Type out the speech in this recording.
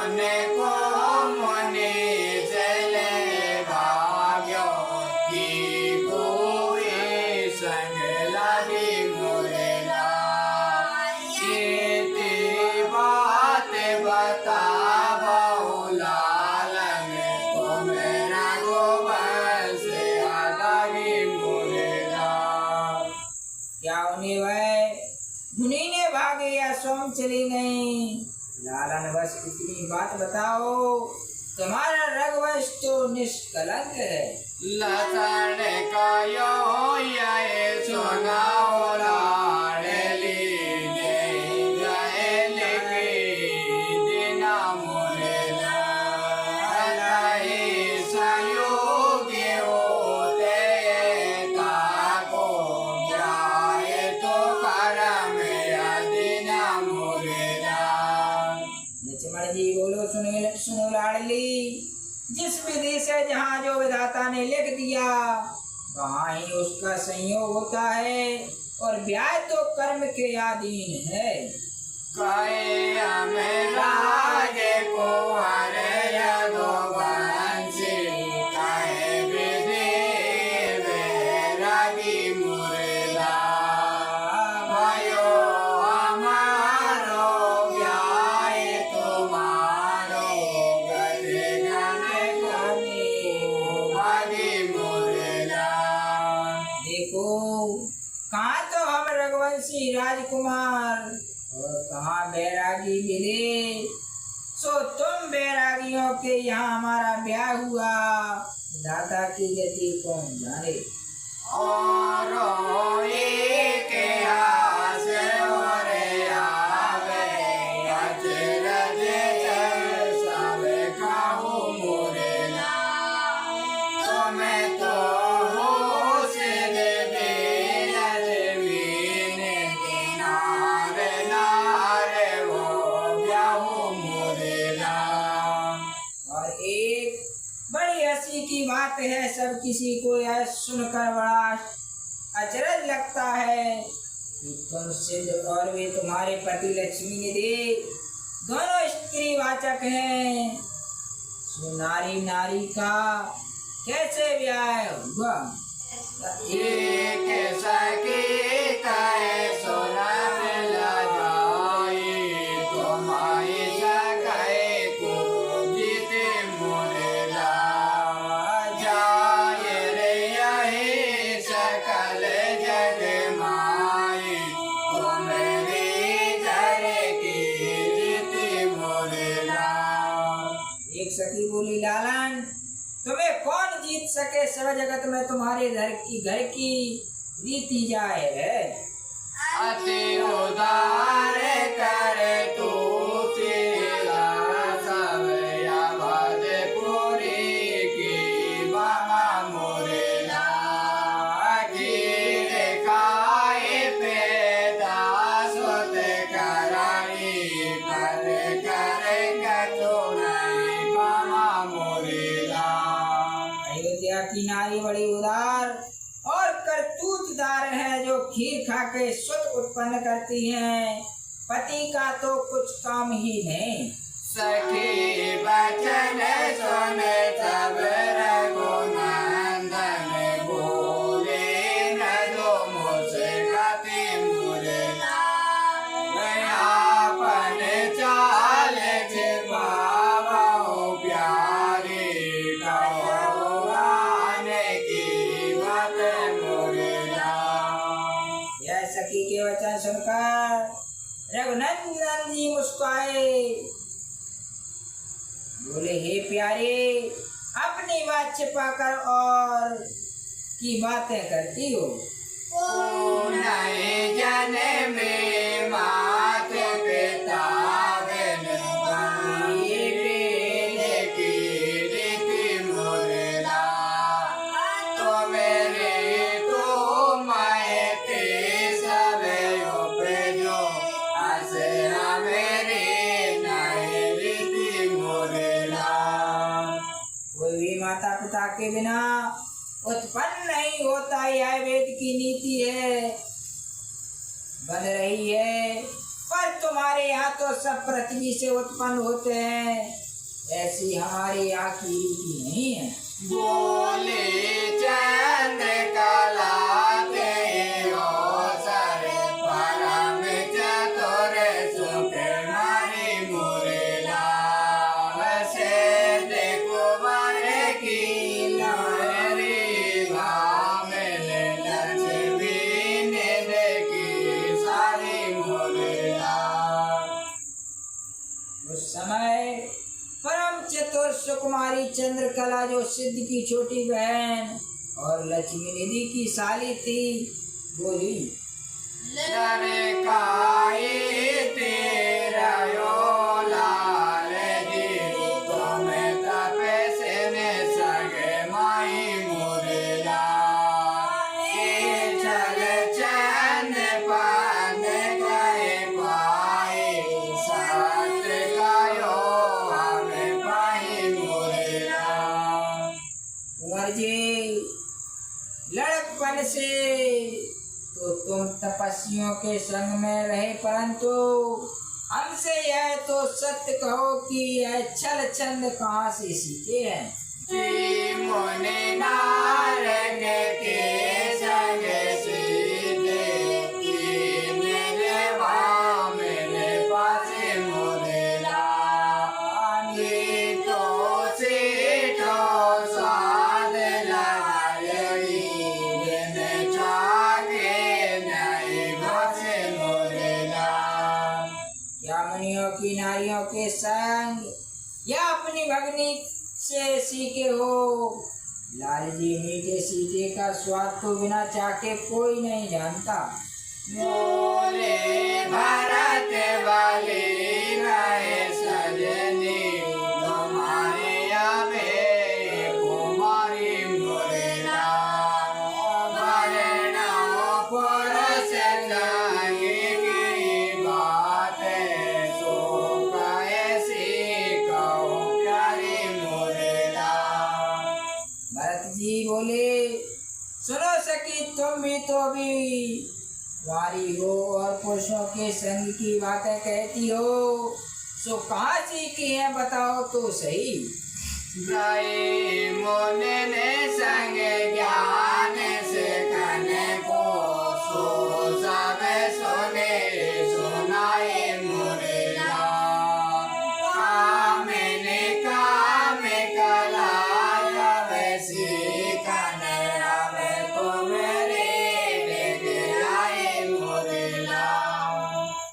को मुनि चले भाग्यो की कोई संग लगी मुरला इति बात बता बहुलालन तुम्हें रघुवंश लगी मुरला। क्या उन्हें वह मुनि ने भागे या स्वयं चली गई? लालन बस इतनी बात बताओ, तुम्हारा रघुवंश तो निष्कलंक है। लखन कयो ये सुनाओ लाडली जय जय लिखी दिना मुरला लई संयोगी होते ताको जाए तो करम दिना मुरला। लक्ष्मण जी बोलो, सुनो लाडली, जिस विधि से जहाँ जो विधाता ने लिख दिया वहाँ ही उसका संयोग होता है और ब्याह तो कर्म के अधीन है। कहे हमें रागे को हरे रघुवंशी कहे विधि वैरागी मुरला भयो हमारो ब्याह तुम्हारो गले गले भागी मुरला। देखो, कहाँ तो हम रघुवंशी राजकुमार और कहाँ बैरागी मिले। सो तुम बैरागियों के यहाँ हमारा ब्याह हुआ, दाता की गति कौन जाने। और एक आस और आवे अचरज सब खाऊ मुरला तुम्हें तो होश देवी लक्ष्मी नारे नारे वो ब्याहू मुरला। और एक बड़ी हंसी की बात है, सब किसी को यह सुनकर बड़ा अचरज लगता है कि तुम सिद्ध और वे तुम्हारे पति लक्ष्मी निधि दोनों स्त्रीवाचक हैं। सो नारी नारी का कैसे ब्याह हुआ? एक सखी कहे सुनत लजाई तुम्हारी जगह को जीते मुरला जाए रे यही सकल जग माई तुम्हारी घर की जीते मुरला। एक सखी बोली, लालन तुम्हें कौन जीत सके, सब जगत में तुम्हारे घर की रीति जाए है। अति उदार करे तू तेरा सब अवध पुरी की बाबा मुरला खीर खाए पेदा सुत कराई कर करे कतो नहीं बाबा मुरला। अयोध्या की नारी बड़ी उदार और करतूतदार है, जो खीर खा के सुत उत्पन्न करती हैं, पति का तो कुछ काम ही नहीं। सखी बचन सुन तब रघुनंदन बोले न दो मुस्कती मुरला अपन चाल छिपावो प्यारी कहो आने की बात मुरला। यह सखी के वचन सुनकर रघुनंदन जी मुस्कुराए, बोले, हे प्यारे, अपनी बात छिपाकर और की बातें करती हो। नहीं जन में मात पिता बिन बंदी बेले की रीति मुरला तो मेरे तो मायते सब उपजो असरा मेरे नहीं रीति मुरला। कोई भी माता पिता के बिना उत्पन्न नहीं होता, यह वेद की नीति है, बन रही है, पर तुम्हारे यहाँ तो सब पृथ्वी से उत्पन्न होते हैं, ऐसी हमारे यहाँ की रीति नहीं है। बोले चंद्रकला सर परम चतुर सुकुमारी मुरला वैसे कुमार की नारी भाव लक्ष्मी ने देखी सारी मुरला। उस समय परम चतुर सुकुमारी चंद्रकला जो सिद्ध की छोटी बहन और लक्ष्मी निधि की साली थी, बोली, लड़काई तेरा यो लाल जी तुम्हें तपसे ने सगे माई मुरला चल चंद पान गए पाए सत गायो हमें पाई मुरला। कुंवर जी, लड़कपन से तो तुम तपस्वियों के संग में रहे, परंतु हमसे यह तो सत्य कहो कि यह छल छंद कहाँ से सीखे हैं? जी मुनि नारद के संग सीधे मेरे भाव मेरे पास मुरला तो सीठो स्वाद लगाई बिन छागे नहीं बस मुरला। क्या मुनियों की नारियों के संग या अपनी भगनी से सीखे हो? लाल जी, मीठे सीखे का स्वाद तो बिना चाखे कोई नहीं जानता। मोरे भरत वाली रहे सजनी तुम्हारे आवे कुमारी मुरला वरना पुरुष जाने की बात सो कैसी कहो प्यारी मुरला। भरत जी बोले, सुनो सखी, तुम भी तो अभी कुंवारी हो और पुरुषों के संग की बातें कहती हो, सो कहाँ सीखी है बताओ तो सही। गए मुनि ने संग ज्ञान से कन को सो